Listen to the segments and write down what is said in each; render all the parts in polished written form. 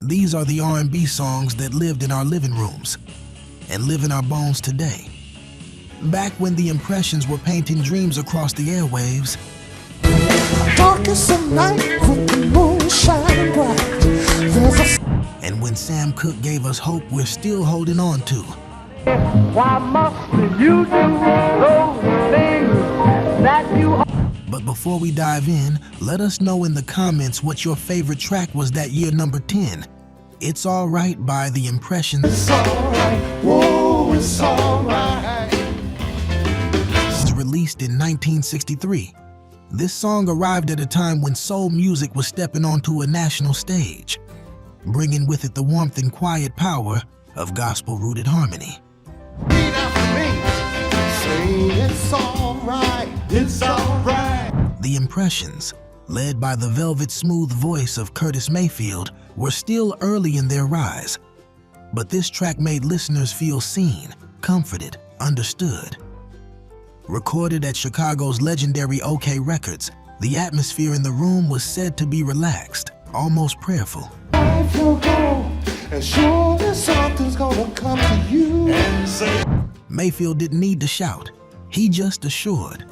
These are the R&B songs that lived in our living rooms and live in our bones today. Back when the Impressions were painting dreams across the airwaves, and when Sam Cooke gave us hope we're still holding on to. Why must you do those things that you... But before we dive in, let us know in the comments what your favorite track was that year, number 10. It's Alright by the Impressions. It's alright, whoa, it's alright. Released in 1963. This song arrived at a time when soul music was stepping onto a national stage, bringing with it the warmth and quiet power of gospel-rooted harmony. Read after me, say it's alright, it's alright. The Impressions, led by the velvet smooth voice of Curtis Mayfield, were still early in their rise, but this track made listeners feel seen, comforted, understood. Recorded at Chicago's legendary OK Records, the atmosphere in the room was said to be relaxed, almost prayerful. If you go, and surely something's gonna come to you and say. Mayfield didn't need to shout, he just assured.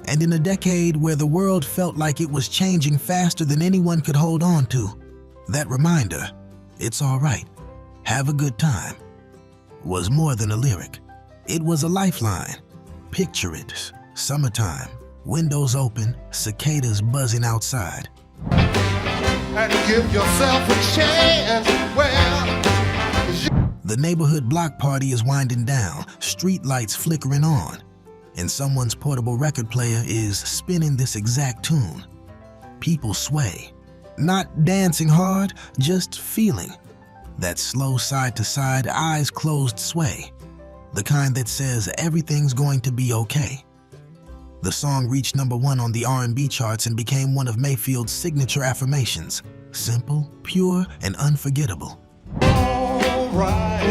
And in a decade where the world felt like it was changing faster than anyone could hold on to, that reminder, it's alright, have a good time, was more than a lyric. It was a lifeline. Picture it, summertime, windows open, cicadas buzzing outside. And give yourself a chance, The neighborhood block party is winding down, street lights flickering on, and someone's portable record player is spinning this exact tune. People sway, not dancing hard, just feeling that slow side-to-side, eyes closed sway. The kind that says everything's going to be okay. The song reached number 1 on the R&B charts and became one of Mayfield's signature affirmations. Simple, pure, and unforgettable. alright,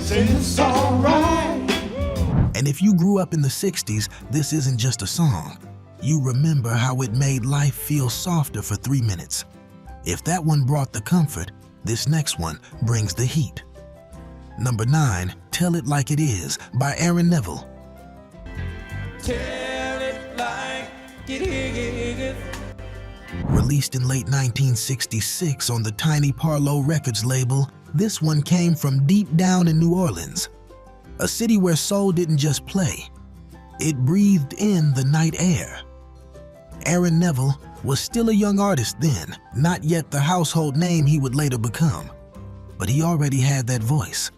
say it's alright. And if you grew up in the 60s, this isn't just a song. You remember how it made life feel softer for 3 minutes. If that one brought the comfort, this next one brings the heat. Number 9, Tell It Like It Is by Aaron Neville. Tell it like it is. Released in late 1966 on the Tiny Parlo Records label, this one came from deep down in New Orleans, a city where soul didn't just play, it breathed in the night air. Aaron Neville was still a young artist then, not yet the household name he would later become, but he already had that voice.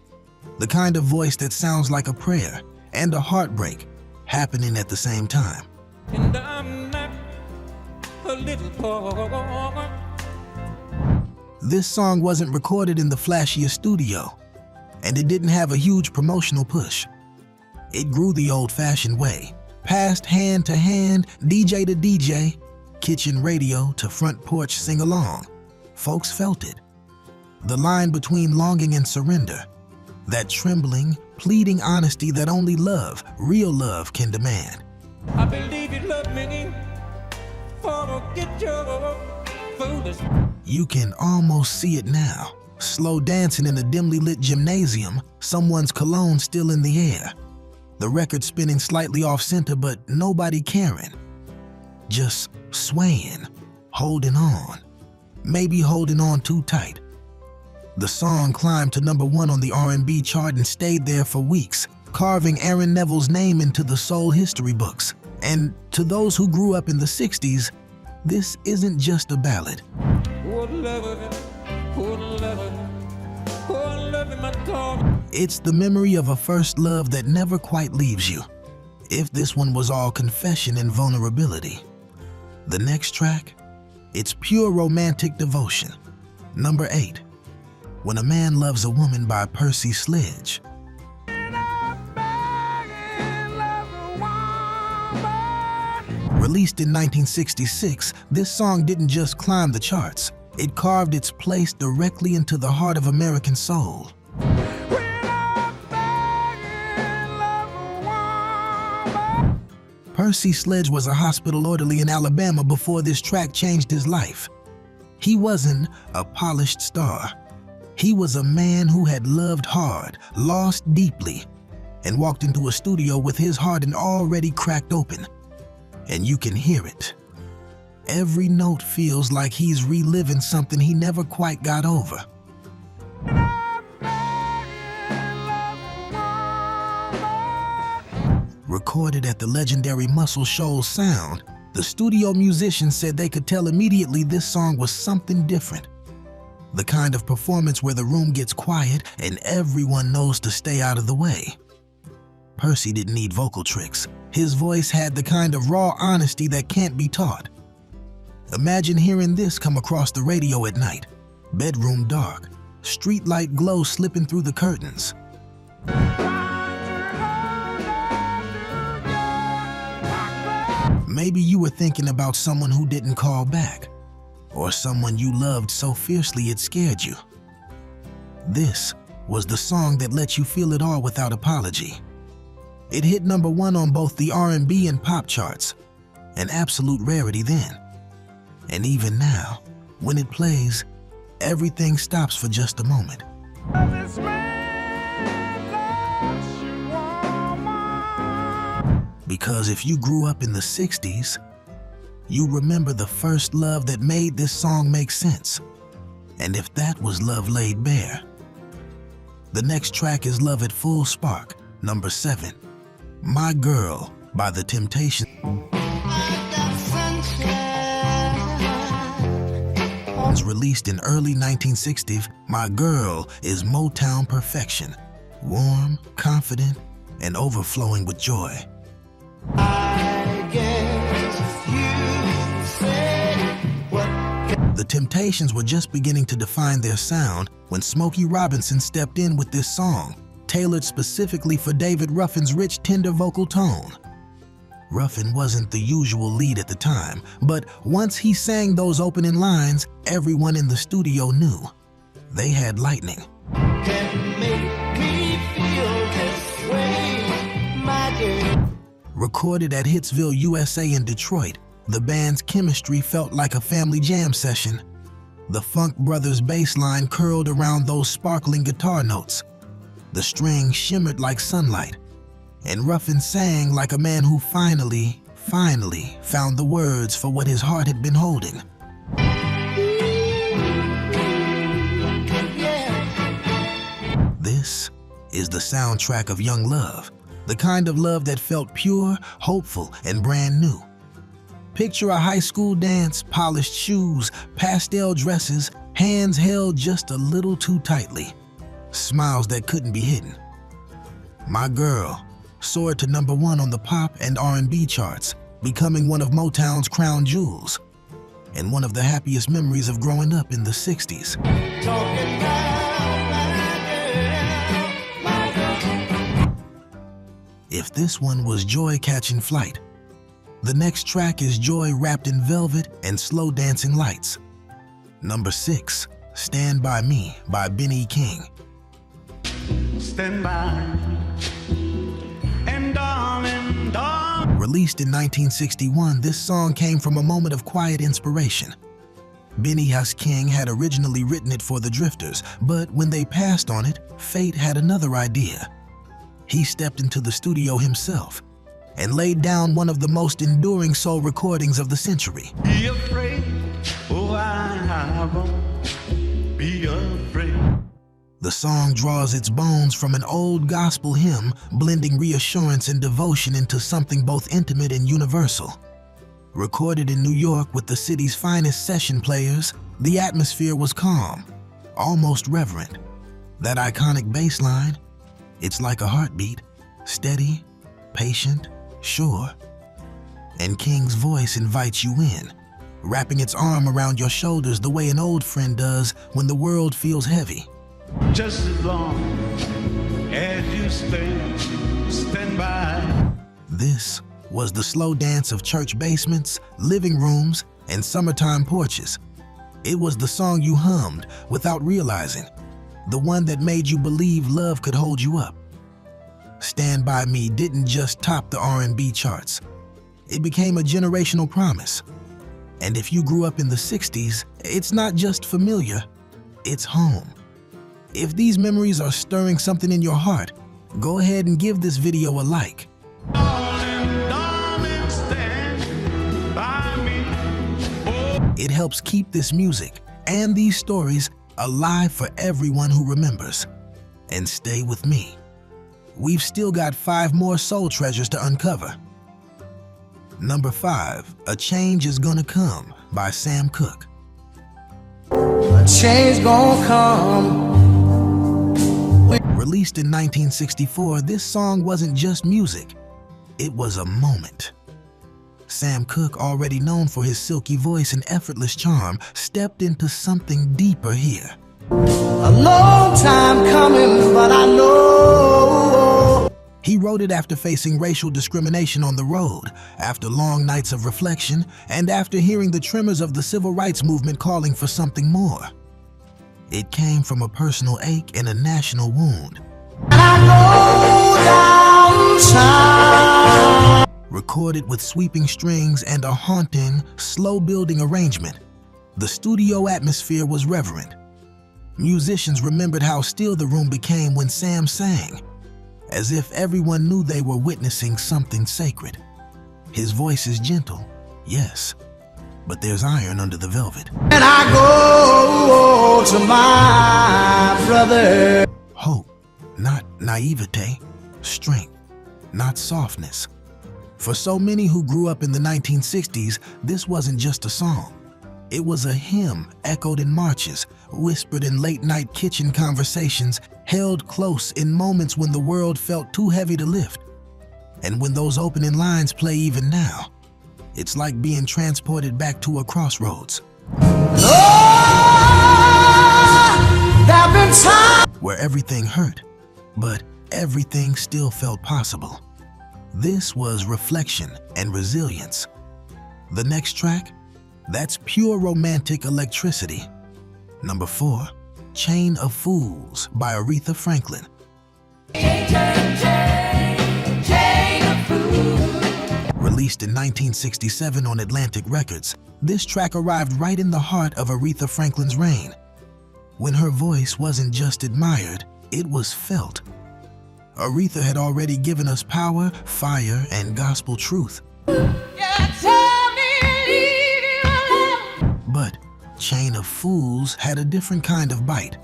The kind of voice that sounds like a prayer and a heartbreak happening at the same time. And I'm not a little boy. This song wasn't recorded in the flashiest studio, and it didn't have a huge promotional push. It grew the old-fashioned way, passed hand to hand, DJ to DJ, kitchen radio to front porch sing-along. Folks felt it. The line between longing and surrender, that trembling, pleading honesty that only love, real love, can demand. I believe you love me, forget your foolish. You can almost see it now, slow dancing in a dimly lit gymnasium, someone's cologne still in the air. The record spinning slightly off center, but nobody caring. Just swaying, holding on, maybe holding on too tight. The song climbed to number 1 on the R&B chart and stayed there for weeks, carving Aaron Neville's name into the soul history books. And to those who grew up in the 60s, this isn't just a ballad. It's the memory of a first love that never quite leaves you. If this one was all confession and vulnerability. The next track, it's pure romantic devotion. Number 8, When a Man Loves a Woman by Percy Sledge. Released in 1966, this song didn't just climb the charts, it carved its place directly into the heart of American soul. Percy Sledge was a hospital orderly in Alabama before this track changed his life. He wasn't a polished star. He was a man who had loved hard, lost deeply, and walked into a studio with his heart already cracked open. And you can hear it. Every note feels like he's reliving something he never quite got over. Recorded at the legendary Muscle Shoals Sound, the studio musicians said they could tell immediately this song was something different. The kind of performance where the room gets quiet and everyone knows to stay out of the way. Percy didn't need vocal tricks. His voice had the kind of raw honesty that can't be taught. Imagine hearing this come across the radio at night. Bedroom dark, streetlight glow slipping through the curtains. Maybe you were thinking about someone who didn't call back, or someone you loved so fiercely it scared you. This was the song that let you feel it all without apology. It hit #1 on both the R&B and pop charts, an absolute rarity then. And even now, when it plays, everything stops for just a moment. Because if you grew up in the 60s, you remember the first love that made this song make sense. And if that was love laid bare. The next track is Love at Full Spark, #7. My Girl by The Temptations. Was released in early 1960, My Girl is Motown perfection, warm, confident, and overflowing with joy. The Temptations were just beginning to define their sound when Smokey Robinson stepped in with this song, tailored specifically for David Ruffin's rich, tender vocal tone. Ruffin wasn't the usual lead at the time, but once he sang those opening lines, everyone in the studio knew. They had lightning. Recorded at Hitsville, USA in Detroit, the band's chemistry felt like a family jam session. The Funk Brothers bass line curled around those sparkling guitar notes. The strings shimmered like sunlight, and Ruffin sang like a man who finally found the words for what his heart had been holding. This is the soundtrack of young love, the kind of love that felt pure, hopeful, and brand new. Picture a high school dance, polished shoes, pastel dresses, hands held just a little too tightly, smiles that couldn't be hidden. My Girl soared to #1 on the pop and R&B charts, becoming one of Motown's crown jewels, and one of the happiest memories of growing up in the 60s. If this one was joy catching flight, the next track is joy wrapped in velvet and slow dancing lights. #6, Stand By Me by Benny King. Stand by and darling, darling. Released in 1961, this song came from a moment of quiet inspiration. Benny Huss King had originally written it for the Drifters, but when they passed on it, fate had another idea. He stepped into the studio himself and laid down one of the most enduring soul recordings of the century. Be afraid, oh I won't be afraid. The song draws its bones from an old gospel hymn, blending reassurance and devotion into something both intimate and universal. Recorded in New York with the city's finest session players, the atmosphere was calm, almost reverent. That iconic bass line, it's like a heartbeat, steady, patient, sure. And King's voice invites you in, wrapping its arm around your shoulders the way an old friend does when the world feels heavy. Just as long as you stand by. This was the slow dance of church basements, living rooms, and summertime porches. It was the song you hummed without realizing, the one that made you believe love could hold you up. Stand By Me didn't just top the R&B charts. It became a generational promise. And if you grew up in the 60s, it's not just familiar, it's home. If these memories are stirring something in your heart, go ahead and give this video a like. It helps keep this music and these stories alive for everyone who remembers. And stay with me. We've still got 5 more soul treasures to uncover. Number 5, A Change Is Gonna Come by Sam Cooke. A change gonna come. Released in 1964, this song wasn't just music, it was a moment. Sam Cooke, already known for his silky voice and effortless charm, stepped into something deeper here. A long time coming, but I know. He wrote it after facing racial discrimination on the road, after long nights of reflection, and after hearing the tremors of the civil rights movement calling for something more. It came from a personal ache and a national wound. Recorded with sweeping strings and a haunting, slow-building arrangement, the studio atmosphere was reverent. Musicians remembered how still the room became when Sam sang, as if everyone knew they were witnessing something sacred. His voice is gentle, yes, but there's iron under the velvet. And I go to my brother. Hope, not naivete. Strength, not softness. For so many who grew up in the 1960s, this wasn't just a song. It was a hymn echoed in marches, whispered in late-night kitchen conversations, held close in moments when the world felt too heavy to lift. And when those opening lines play even now, it's like being transported back to a crossroads. There've been times Where everything hurt, but everything still felt possible. This was reflection and resilience. The next track, that's pure romantic electricity. Number 4, Chain of Fools by Aretha Franklin. Released in 1967 on Atlantic Records, this track arrived right in the heart of Aretha Franklin's reign. When her voice wasn't just admired, it was felt. Aretha had already given us power, fire, and gospel truth. But Chain of Fools had a different kind of bite,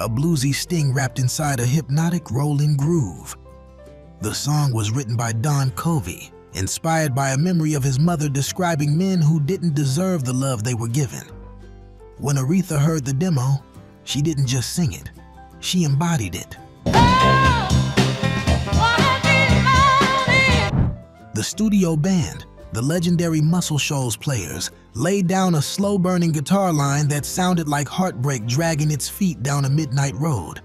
a bluesy sting wrapped inside a hypnotic rolling groove. The song was written by Don Covey, inspired by a memory of his mother describing men who didn't deserve the love they were given. When Aretha heard the demo, she didn't just sing it, she embodied it. The studio band, the legendary Muscle Shoals players, laid down a slow-burning guitar line that sounded like heartbreak dragging its feet down a midnight road.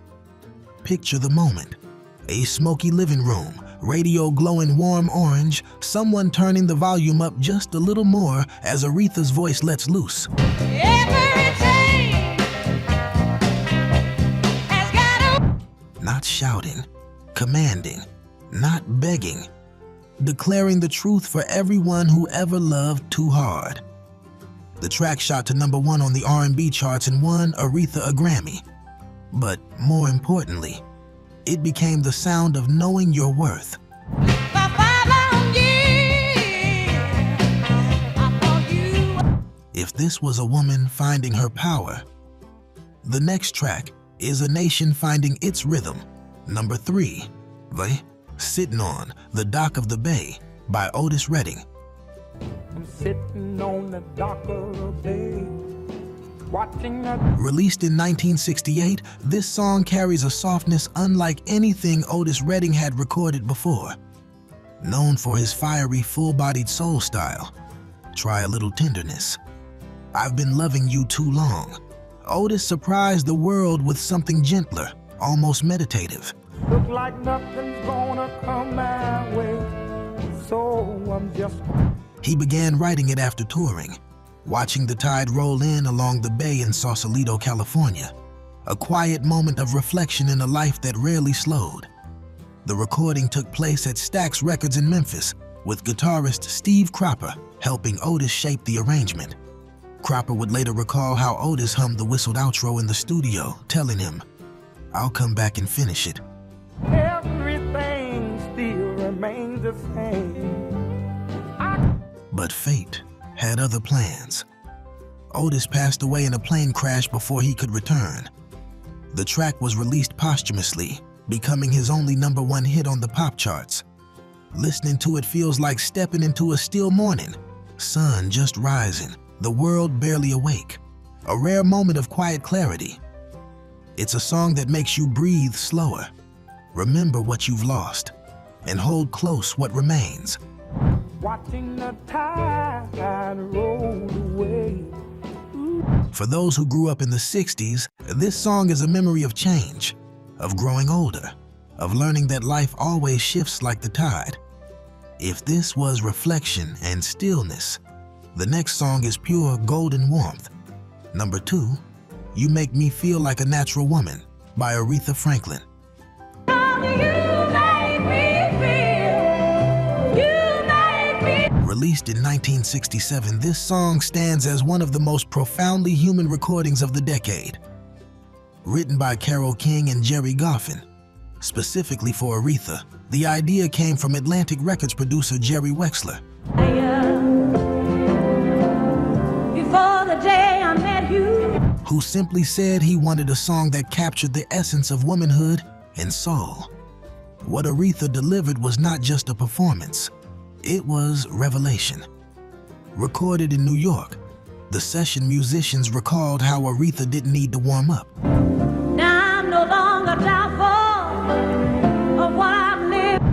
Picture the moment. A smoky living room, radio glowing warm orange, someone turning the volume up just a little more as Aretha's voice lets loose. Not shouting, commanding, not begging, declaring the truth for everyone who ever loved too hard. The track shot to number 1 on the R&B charts and won Aretha a Grammy. But more importantly, it became the sound of knowing your worth. If this was a woman finding her power, the next track is a nation finding its rhythm. Number 3, Sittin' on the Dock of the Bay by Otis Redding. I'm sitting on the dock of the bay, watching the Released in 1968, this song carries a softness unlike anything Otis Redding had recorded before. Known for his fiery, full-bodied soul style, try a little tenderness. I've been loving you too long. Otis surprised the world with something gentler, almost meditative. look like nothing's gonna come my way, so I'm just He began writing it after touring, watching the tide roll in along the bay in Sausalito, California, a quiet moment of reflection in a life that rarely slowed. The recording took place at Stax Records in Memphis, with guitarist Steve Cropper helping Otis shape the arrangement. Cropper would later recall how Otis hummed the whistled outro in the studio, telling him, "I'll come back and finish it." Everything still remains the same. But fate had other plans. Otis passed away in a plane crash before he could return. The track was released posthumously, becoming his only #1 hit on the pop charts. Listening to it feels like stepping into a still morning, sun just rising, the world barely awake, a rare moment of quiet clarity. It's a song that makes you breathe slower, remember what you've lost, and hold close what remains. Watching the tide roll away. For those who grew up in the 60s, this song is a memory of change, of growing older, of learning that life always shifts like the tide. If this was reflection and stillness, the next song is pure golden warmth. #2, You Make Me Feel Like a Natural Woman by Aretha Franklin. Released in 1967, this song stands as one of the most profoundly human recordings of the decade. Written by Carole King and Jerry Goffin, specifically for Aretha, the idea came from Atlantic Records producer Jerry Wexler, Before the day I met you, who simply said he wanted a song that captured the essence of womanhood and soul. What Aretha delivered was not just a performance, it was revelation. Recorded in New York, the session musicians recalled how Aretha didn't need to warm up. now I'm no longer doubtful of what I've lived.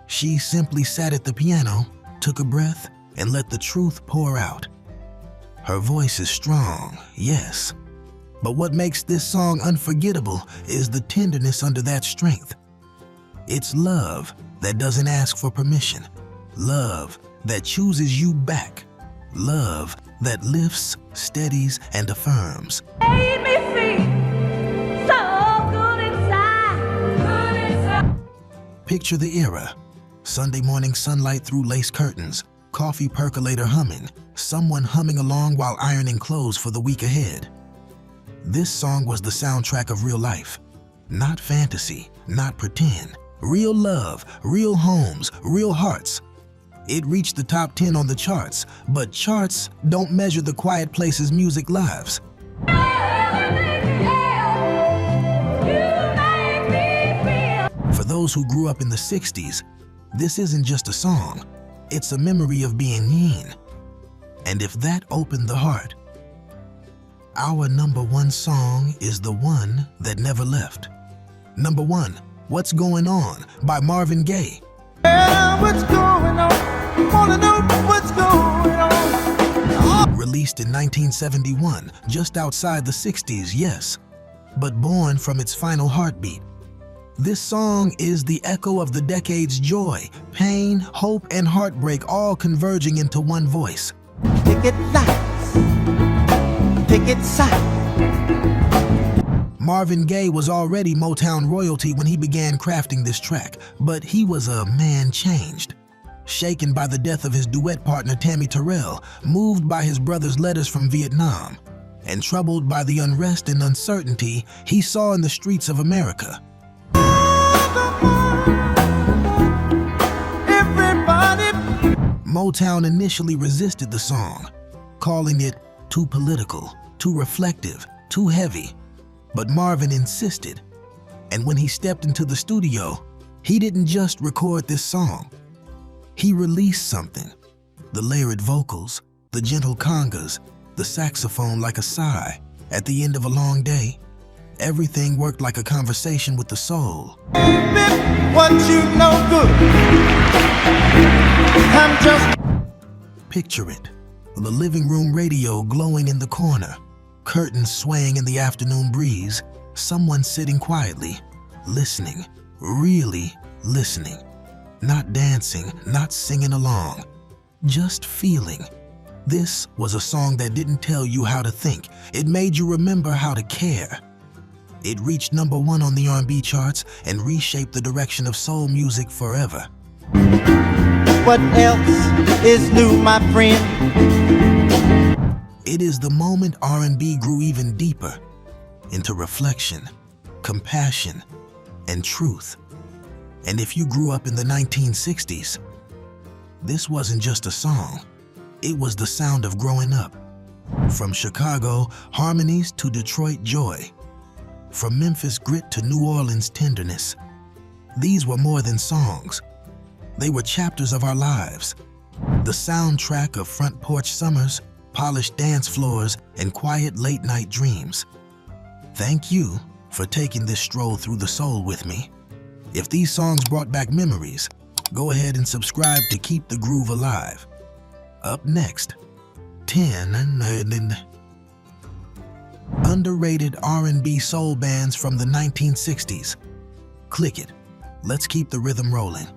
She simply sat at the piano, took a breath, and let the truth pour out. Her voice is strong, yes, but what makes this song unforgettable is the tenderness under that strength. It's love that doesn't ask for permission, love that chooses you back, love that lifts, steadies, and affirms. Made me feel so good inside. Picture the era. Sunday morning sunlight through lace curtains, coffee percolator humming, someone humming along while ironing clothes for the week ahead. This song was the soundtrack of real life. Not fantasy, not pretend. Real love, real homes, real hearts. It reached the top 10 on the charts, but charts don't measure the quiet places music lives. For those who grew up in the 60s, this isn't just a song, it's a memory of being mean. And if that opened the heart, our #1 song is the one that never left. #1, What's Going On by Marvin Gaye. What's going on? Wanna know what's going on? Released in 1971, just outside the 60s, yes, but born from its final heartbeat. This song is the echo of the decade's joy, pain, hope, and heartbreak all converging into one voice. Picket lights, picket signs. Marvin Gaye was already Motown royalty when he began crafting this track, but he was a man changed. Shaken by the death of his duet partner Tammy Terrell, moved by his brother's letters from Vietnam, and troubled by the unrest and uncertainty he saw in the streets of America. Motown initially resisted the song, calling it too political, too reflective, too heavy. But Marvin insisted, and when he stepped into the studio, he didn't just record this song. He released something. The layered vocals, the gentle congas, the saxophone like a sigh at the end of a long day. Everything worked like a conversation with the soul. What you know good. I'm just Picture it, the living room radio glowing in the corner, curtains swaying in the afternoon breeze, someone sitting quietly, listening, really listening. Not dancing, not singing along, just feeling. This was a song that didn't tell you how to think. It made you remember how to care. It reached #1 on the R&B charts and reshaped the direction of soul music forever. what else is new, my friend? It is the moment R&B grew even deeper into reflection, compassion, and truth. And if you grew up in the 1960s, this wasn't just a song, it was the sound of growing up. From Chicago harmonies to Detroit joy, from Memphis grit to New Orleans tenderness, these were more than songs. They were chapters of our lives, the soundtrack of front porch summers, polished dance floors, and quiet late-night dreams. Thank you for taking this stroll through the soul with me. If these songs brought back memories, go ahead and subscribe to keep the groove alive. Up next, 10 underrated R&B soul bands from the 1960s. Click it. Let's keep the rhythm rolling.